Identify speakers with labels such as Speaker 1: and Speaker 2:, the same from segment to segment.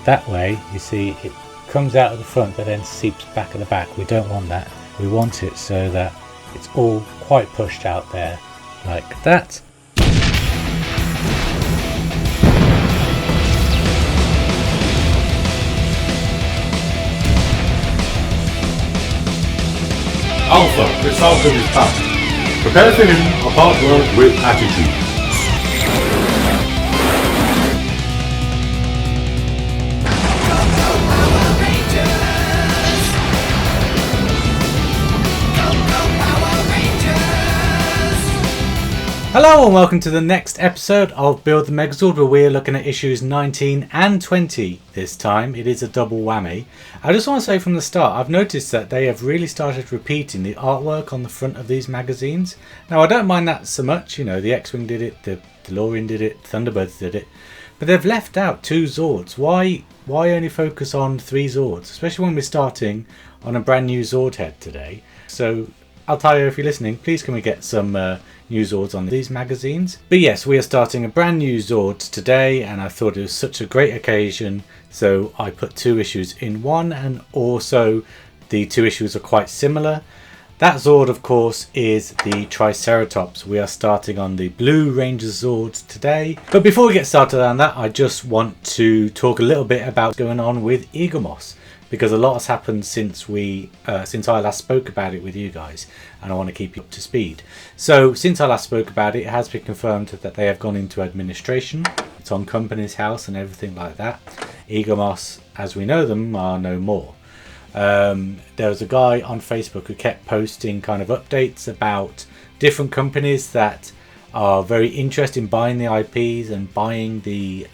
Speaker 1: that way, you see, it comes out of the front but then seeps back at the back. We don't want that. We want it so that it's all quite pushed out there like that.
Speaker 2: Alpha, the Falcon is back. Prepare for him a partwork with attitude.
Speaker 1: Hello and welcome to the next episode of Build the Megazord, where we're looking at issues 19 and 20 this time. It is a double whammy. I just want to say from the start, I've noticed that they have really started repeating the artwork on the front of these magazines. Now I don't mind that so much, you know, the X-Wing did it, the DeLorean did it, Thunderbirds did it, but they've left out 2 Zords. Why only focus on 3 Zords, especially when we're starting on a brand new Zord head today? So Altaya, if you're listening, please can we get some new Zords on these magazines? But yes, we are starting a brand new Zord today, and I thought it was such a great occasion, so I put 2 issues in one, and also the 2 issues are quite similar. That Zord, of course, is the Triceratops. We are starting on the Blue Ranger Zord today. But before we get started on that, I just want to talk a little bit about what's going on with Eaglemoss, because a lot has happened since I last spoke about it with you guys, and I want to keep you up to speed. So since I last spoke about it, it has been confirmed that they have gone into administration. It's on Company's House and everything like that. Eaglemoss, as we know them, are no more. There was a guy on Facebook who kept posting kind of updates about different companies that are very interested in buying the IPs and buying the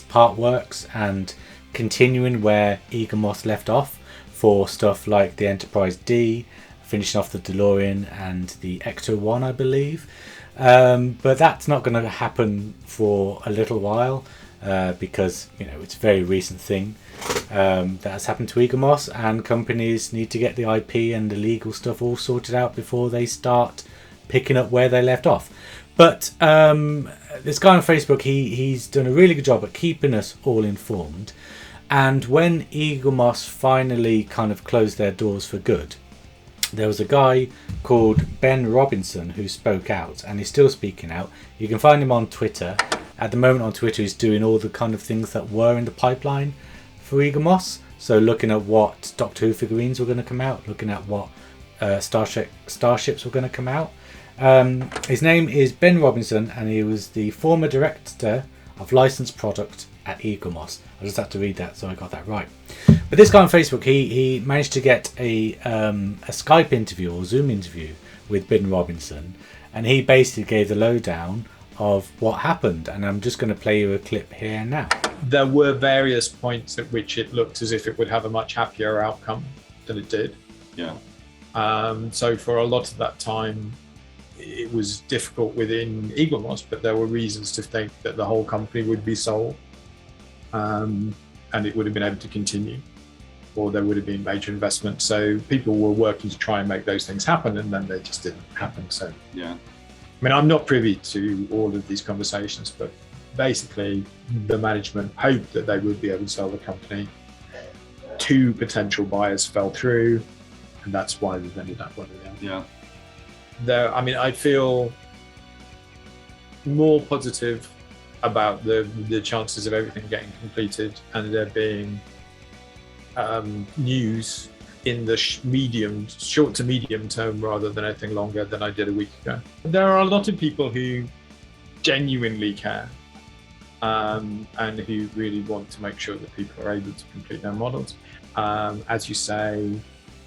Speaker 1: Partworks and continuing where Eaglemoss left off for stuff like the Enterprise D, finishing off the DeLorean and the Ecto 1, I believe. But that's not going to happen for a little while because, you know, it's a very recent thing that has happened to Eaglemoss, and companies need to get the IP and the legal stuff all sorted out before they start picking up where they left off. But this guy on Facebook, he's done a really good job at keeping us all informed. And when Eaglemoss finally kind of closed their doors for good, there was a guy called Ben Robinson who spoke out, and he's still speaking out. You can find him on Twitter. At the moment on Twitter, he's doing all the kind of things that were in the pipeline for Eaglemoss. So looking at what Doctor Who figurines were going to come out, looking at what starships were going to come out. His name is Ben Robinson, and he was the former director of licensed product at Eaglemoss. I just had to read that so I got that right. But this guy on Facebook, he managed to get a Skype interview or Zoom interview with Ben Robinson, and he basically gave the lowdown of what happened, and I'm just going to play you a clip here now.
Speaker 3: There were various points at which it looked as if it would have a much happier outcome than it did.
Speaker 2: Yeah.
Speaker 3: So for a lot of that time, it was difficult within Eaglemoss, but there were reasons to think that the whole company would be sold, and it would have been able to continue, or there would have been major investment. So people were working to try and make those things happen, and then they just didn't happen. So
Speaker 2: yeah,
Speaker 3: I mean, I'm not privy to all of these conversations, but basically the management hoped that they would be able to sell the company. 2 potential buyers fell through, and that's why they've ended up where they are.
Speaker 2: Yeah.
Speaker 3: There, I mean, I feel more positive about the chances of everything getting completed and there being news in the short to medium term rather than anything longer than I did a week ago. There are a lot of people who genuinely care and who really want to make sure that people are able to complete their models. As you say,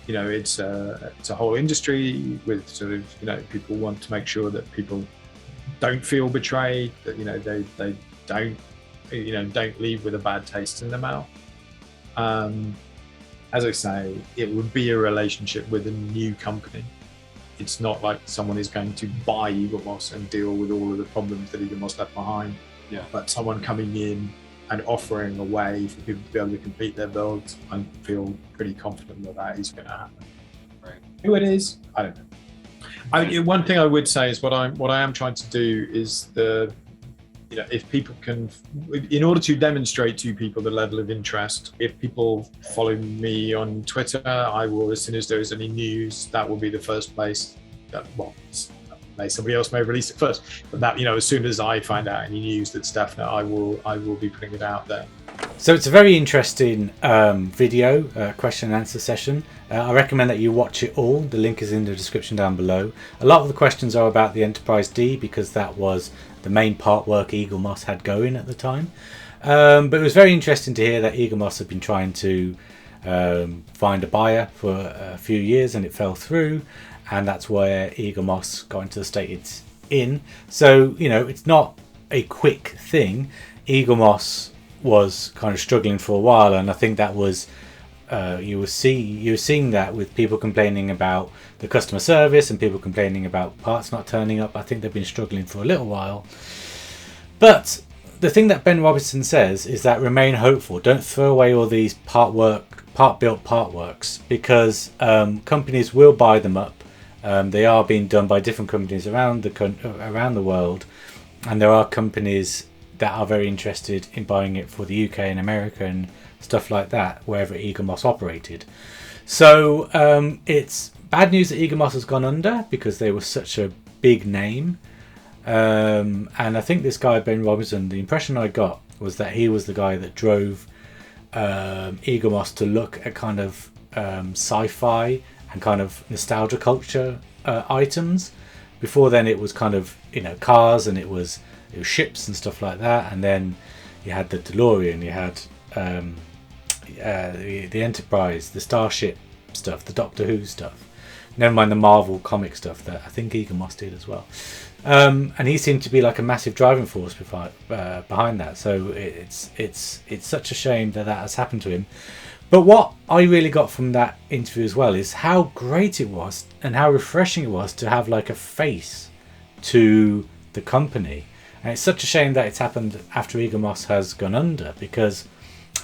Speaker 3: you know, it's a whole industry with sort of, you know, people want to make sure that people don't feel betrayed, that, you know, they don't, you know, don't leave with a bad taste in their mouth. As I say, it would be a relationship with a new company. It's not like someone is going to buy Eaglemoss and deal with all of the problems that Eaglemoss left behind.
Speaker 2: Yeah.
Speaker 3: But someone coming in and offering a way for people to be able to complete their builds, I feel pretty confident that that is going to happen.
Speaker 2: Right.
Speaker 3: Who it is, I don't know. One thing I would say is what I am trying to do is if people can, in order to demonstrate to people the level of interest, if people follow me on Twitter, I will, as soon as there is any news, that will be the first place that, somebody else may release it first, but that, as soon as I find out any news that's definite, I will be putting it out there.
Speaker 1: So it's a very interesting video, question and answer session. I recommend that you watch it all. The link is in the description down below. A lot of the questions are about the Enterprise D, because that was the main Partwork Eaglemoss had going at the time. But it was very interesting to hear that Eaglemoss had been trying to find a buyer for a few years, and it fell through, and that's where Eaglemoss got into the state it's in. So it's not a quick thing. Eaglemoss was kind of struggling for a while, and I think that was you were seeing that with people complaining about the customer service and people complaining about parts not turning up. I think they've been struggling for a little while. But the thing that Ben Robinson says is that remain hopeful. Don't throw away all these part-built partworks, because companies will buy them up. They are being done by different companies around the world, and there are companies that are very interested in buying it for the UK and America and stuff like that, wherever Eaglemoss operated. So it's bad news that Eaglemoss has gone under, because they were such a big name. And I think this guy, Ben Robinson, the impression I got was that he was the guy that drove Eaglemoss to look at kind of sci-fi and kind of nostalgia culture items. Before then it was kind of cars, and it was ships and stuff like that, and then you had the DeLorean, you had the Enterprise, the Starship stuff, the Doctor Who stuff, never mind the Marvel comic stuff that I think Eaglemoss did as well. And he seemed to be like a massive driving force behind that. So it's such a shame that has happened to him. But what I really got from that interview as well is how great it was and how refreshing it was to have like a face to the company. And it's such a shame that it's happened after Eaglemoss has gone under, because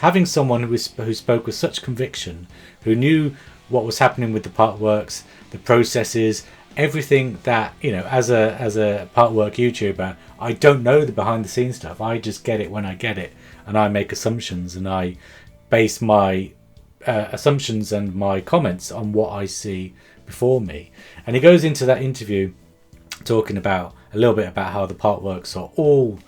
Speaker 1: having someone who spoke with such conviction, who knew what was happening with the Partworks, the processes, everything that, as a Partwork YouTuber, I don't know the behind the scenes stuff. I just get it when I get it, and I make assumptions, and I base my assumptions and my comments on what I see before me. And he goes into that interview talking about a little bit about how the Partworks are all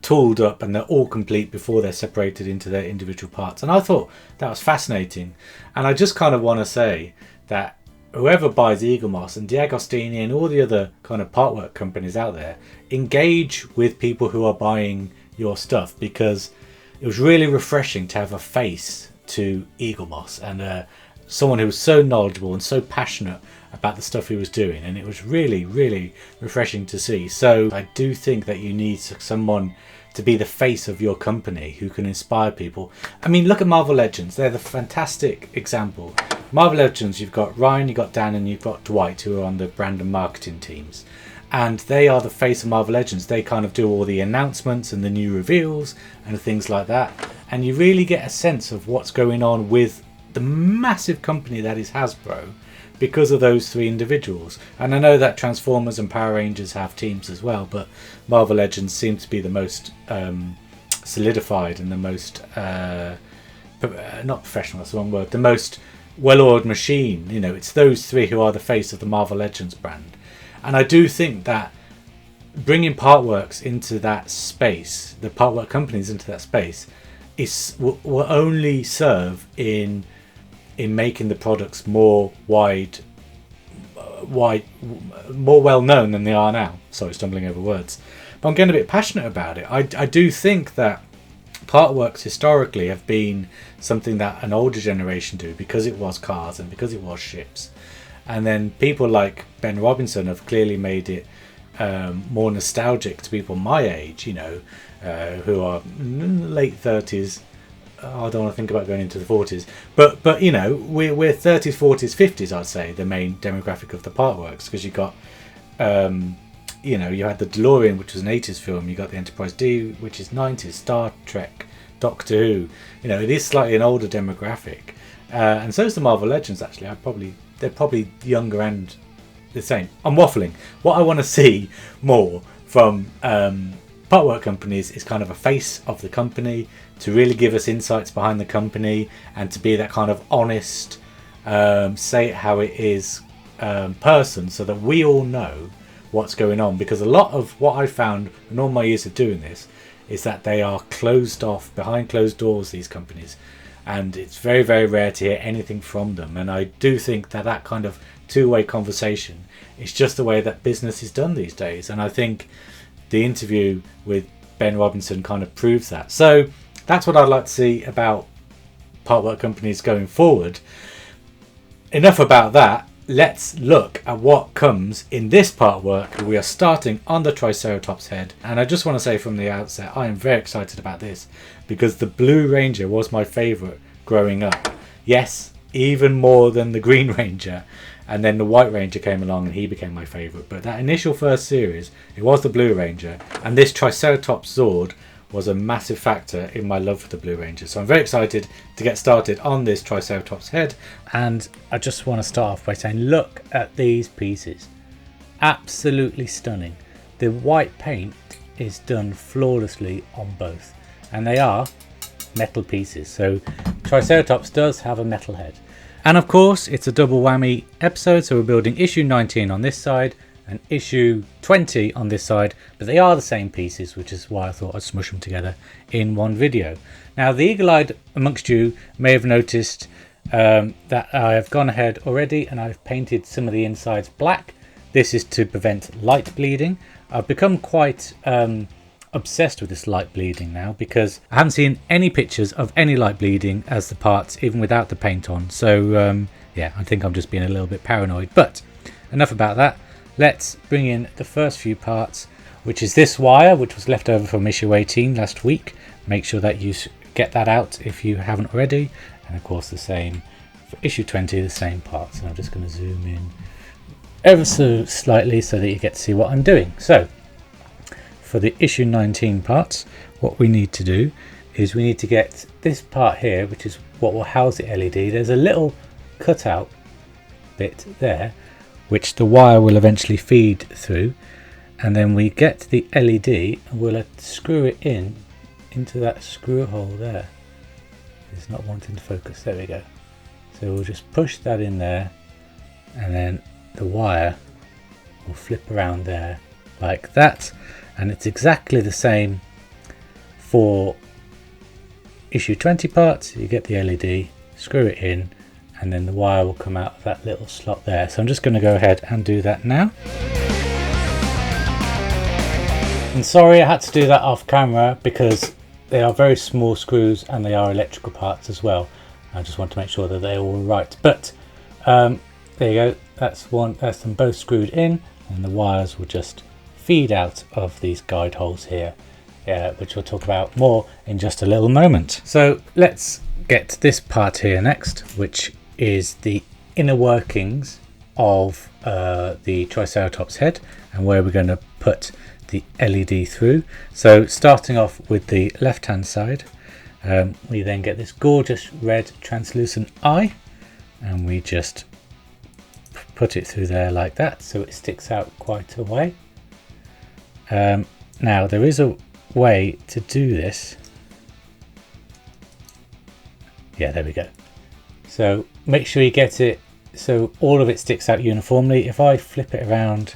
Speaker 1: tooled up and they're all complete before they're separated into their individual parts. And I thought that was fascinating. And I just kind of want to say that whoever buys Eaglemoss and D'Agostini and all the other kind of Partwork companies out there, engage with people who are buying your stuff, because it was really refreshing to have a face to Eaglemoss and someone who was so knowledgeable and so passionate about the stuff he was doing, and it was really, really refreshing to see. So I do think that you need someone to be the face of your company who can inspire people. I mean, look at Marvel Legends. They're the fantastic example. Marvel Legends, you've got Ryan, you've got Dan, and you've got Dwight, who are on the brand and marketing teams. And they are the face of Marvel Legends. They kind of do all the announcements and the new reveals and things like that. And you really get a sense of what's going on with the massive company that is Hasbro because of those three individuals. And I know that Transformers and Power Rangers have teams as well, but Marvel Legends seems to be the most solidified and the most not professional, that's the wrong word, the most well-oiled machine. It's those three who are the face of the Marvel Legends brand. And I do think that bringing Partworks into that space, the Partwork companies into that space, will only serve in making the products more more well known than they are now. Sorry, stumbling over words. But I'm getting a bit passionate about it. I do think that Partworks historically have been something that an older generation do, because it was cars and because it was ships. And then people like Ben Robinson have clearly made it more nostalgic to people my age, who are late 30s. I don't want to think about going into the 40s, but we're 30s, 40s, 50s. I'd say the main demographic of the Partworks, because you got you had the DeLorean, which was an 80s film. You got the Enterprise D, which is 90s. Star Trek, Doctor Who. It is slightly an older demographic, and so is the Marvel Legends. Actually, they're probably younger and the same. I'm waffling. What I want to see more from Partwork companies is kind of a face of the company to really give us insights behind the company and to be that kind of honest, say it how it is person, so that we all know what's going on. Because a lot of what I found in all my years of doing this is that they are closed off behind closed doors, these companies, and it's very, very rare to hear anything from them. And I do think that that kind of two-way conversation is just the way that business is done these days, and I think the interview with Ben Robinson kind of proves that. So that's what I'd like to see about Partwork companies going forward. Enough about that. Let's look at what comes in this Partwork. We are starting on the Triceratops head, and I just want to say from the outset, I am very excited about this because the Blue Ranger was my favourite growing up. Yes, even more than the Green Ranger, and then the White Ranger came along and he became my favourite. But that initial first series, it was the Blue Ranger, and this Triceratops Zord was a massive factor in my love for the Blue Ranger. So I'm very excited to get started on this Triceratops head. And I just want to start off by saying, look at these pieces. Absolutely stunning. The white paint is done flawlessly on both, and they are metal pieces. So Triceratops does have a metal head. And of course, it's a double whammy episode, so we're building issue 19 on this side and issue 20 on this side, but they are the same pieces, which is why I thought I'd smush them together in one video. Now, the eagle-eyed amongst you may have noticed that I have gone ahead already and I've painted some of the insides black. This is to prevent light bleeding. I've become quite obsessed with this light bleeding now because I haven't seen any pictures of any light bleeding as the parts, even without the paint on. So yeah, I think I'm just being a little bit paranoid, but enough about that. Let's bring in the first few parts, which is this wire, which was left over from issue 18 last week. Make sure that you get that out if you haven't already. And of course the same for issue 20, the same parts. And I'm just going to zoom in ever so slightly so that you get to see what I'm doing. So for the issue 19 parts, what we need to do is we need to get this part here, which is what will house the LED. There's a little cutout bit there, which the wire will eventually feed through, and then we get the LED and we'll screw it in into that screw hole there. It's not wanting to focus. There we go. So we'll just push that in there, and then the wire will flip around there like that. And it's exactly the same for issue 20 parts. You get the LED, screw it in, and then the wire will come out of that little slot there. So I'm just going to go ahead and do that now. And sorry I had to do that off camera because they are very small screws and they are electrical parts as well. I just want to make sure that they're all right. But there you go, that's them both screwed in, and the wires will just feed out of these guide holes here, which we'll talk about more in just a little moment. So let's get this part here next, which is the inner workings of the Triceratops head and where we're going to put the LED through. So starting off with the left hand side, we then get this gorgeous red translucent eye, and we just put it through there like that so it sticks out quite a way. Now there is a way to do this. Yeah, there we go. So make sure you get it so all of it sticks out uniformly. If I flip it around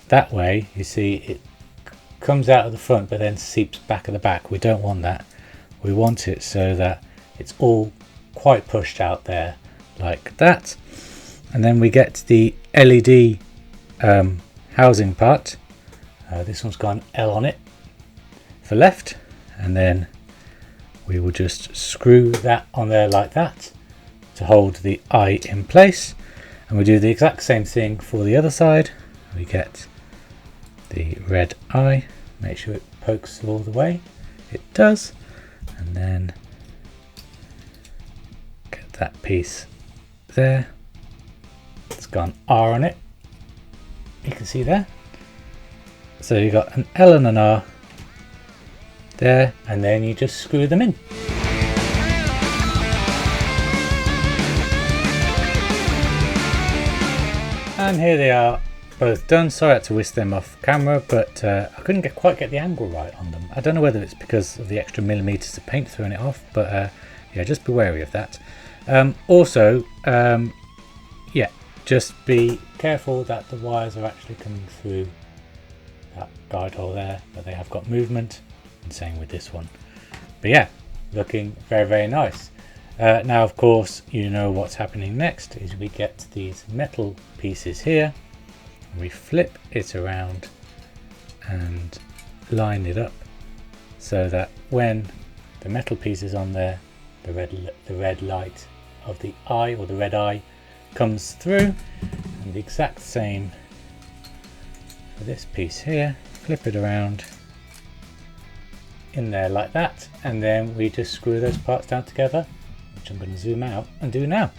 Speaker 1: that way, you see it comes out of the front but then seeps back at the back. We don't want that. We want it so that it's all quite pushed out there like that. And then we get the LED housing part. This one's got an L on it for left, and then we will just screw that on there like that to hold the eye in place. And we do the exact same thing for the other side. We get the red eye, make sure it pokes all the way. It does. And then get that piece there. It's got an R on it. You can see there. So you've got an L and an R there, and then you just screw them in. And here they are both done. Sorry I had to whisk them off camera, but I couldn't quite get the angle right on them. I don't know whether it's because of the extra millimeters of paint throwing it off, but yeah, just be wary of that. Also, yeah, just be careful that the wires are actually coming through that guide hole there, but they have got movement, and same with this one. But yeah, looking very, very nice. Now, of course, you know what's happening next is we get these metal pieces here, and we flip it around and line it up so that when the metal piece is on there, the red light of the eye, or the red eye, comes through. And the exact same for this piece here. Flip it around in there like that, and then we just screw those parts down together, which I'm going to zoom out and do now.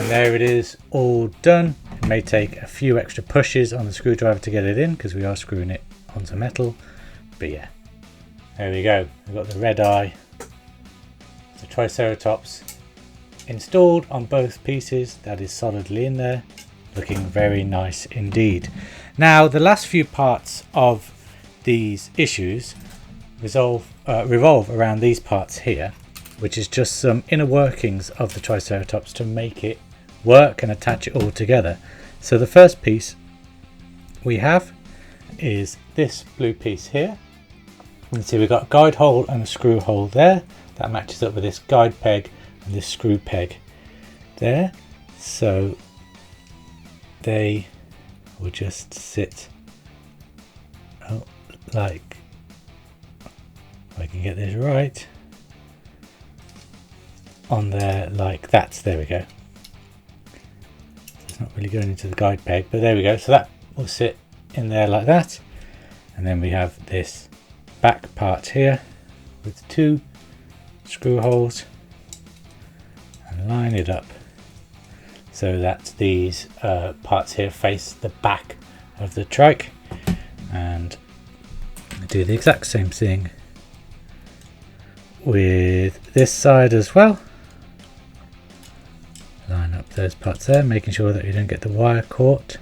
Speaker 1: And there it is, all done. It may take a few extra pushes on the screwdriver to get it in because we are screwing it onto metal, but yeah, there we go. We've got the red eye, the Triceratops installed on both pieces. That is solidly in there, looking very nice indeed. Now, the last few parts of these issues revolve around these parts here, which is just some inner workings of the Triceratops to make it work and attach it all together. So the first piece we have is this blue piece here. You can see we've got a guide hole and a screw hole there. That matches up with this guide peg and this screw peg there. So they will just sit like, if I can get this right, on there like that. There we go. It's not really going into the guide peg, but there we go. So that will sit in there like that, and then we have this back part here with two screw holes, and line it up so that these parts here face the back of the trike, and do the exact same thing with this side as well. Line up those parts there, making sure that you don't get the wire caught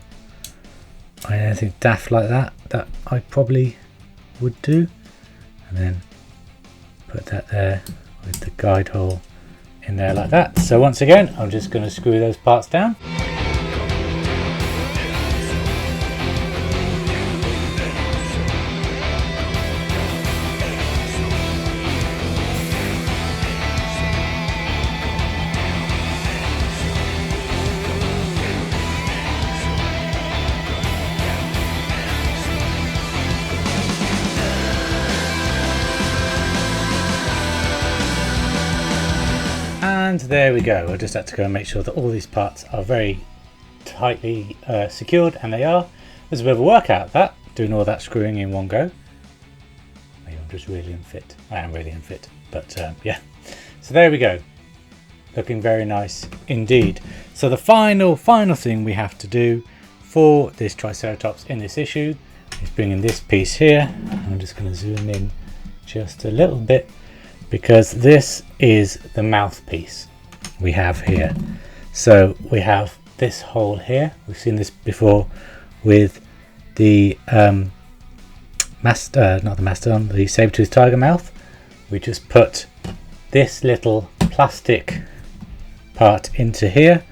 Speaker 1: or anything daft like that I probably would do, and then put that there with the guide hole in there like that. So once again, I'm just going to screw those parts down. And there we go. I just had to go and make sure that all these parts are very tightly secured, and they are. There's a bit of a workout that, doing all that screwing in one go. Maybe I'm just really unfit. I am really unfit, but yeah. So there we go. Looking very nice indeed. So the final thing we have to do for this Triceratops in this issue is bring in this piece here. I'm just going to zoom in just a little bit, because this is the mouthpiece we have here. So we have this hole here. We've seen this before with the the saber-toothed tiger mouth. We just put this little plastic part into here.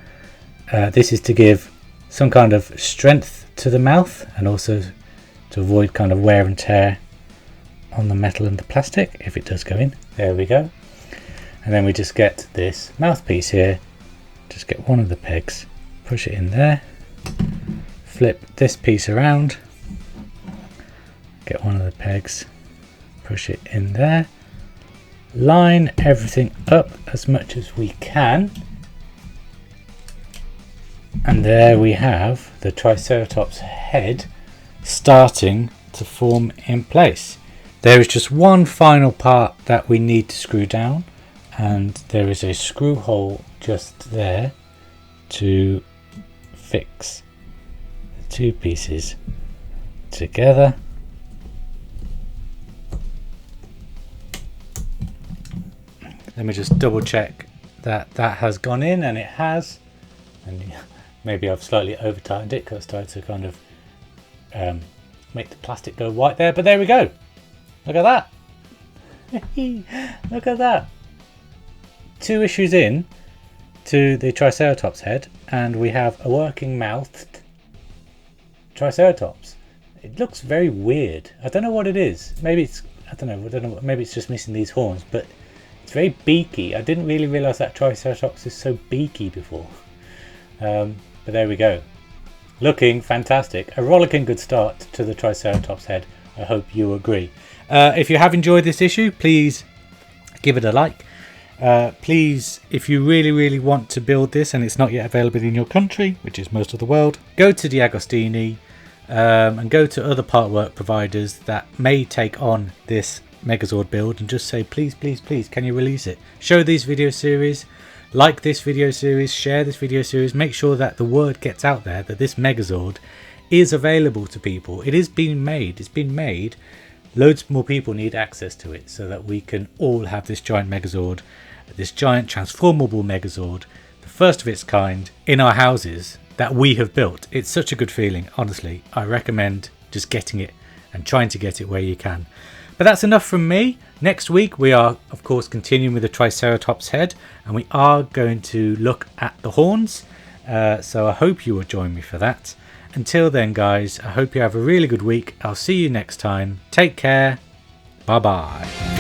Speaker 1: This is to give some kind of strength to the mouth, and also to avoid kind of wear and tear on the metal and the plastic if it does go in. There we go. And then we just get this mouthpiece here, just get one of the pegs, push it in there, flip this piece around, get one of the pegs, push it in there, line everything up as much as we can, and there we have the Triceratops head starting to form in place. There is just one final part that we need to screw down, and there is a screw hole just there to fix the two pieces together. Let me just double check that that has gone in, and it has. And maybe I've slightly over tightened it because I started to kind of make the plastic go white there, but there we go. Look at that. Look at that. 2 issues in to the Triceratops head, and we have a working mouthed Triceratops. It looks very weird. I don't know what it is. Maybe it's, I don't know, maybe it's just missing these horns, but it's very beaky. I didn't really realise that Triceratops is so beaky before. But there we go. Looking fantastic. A rollicking good start to the Triceratops head. I hope you agree. If you have enjoyed this issue, please give it a like. Please, if you really want to build this and it's not yet available in your country, which is most of the world, go to the Agostini and go to other partwork providers that may take on this Megazord build and just say, please, can you release it? Show these video series, like this video series, share this video series, make sure that the word gets out there that this Megazord is available to people. It is being made, it's been made. Loads more people need access to it so that we can all have this giant Megazord, this giant transformable Megazord, the first of its kind in our houses that we have built. It's such a good feeling, honestly. I recommend just getting it and trying to get it where you can. But that's enough from me. Next week we are, of course, continuing with the Triceratops head, and we are going to look at the horns. So I hope you will join me for that. Until then, guys, I hope you have a really good week. I'll see you next time. Take care. Bye bye.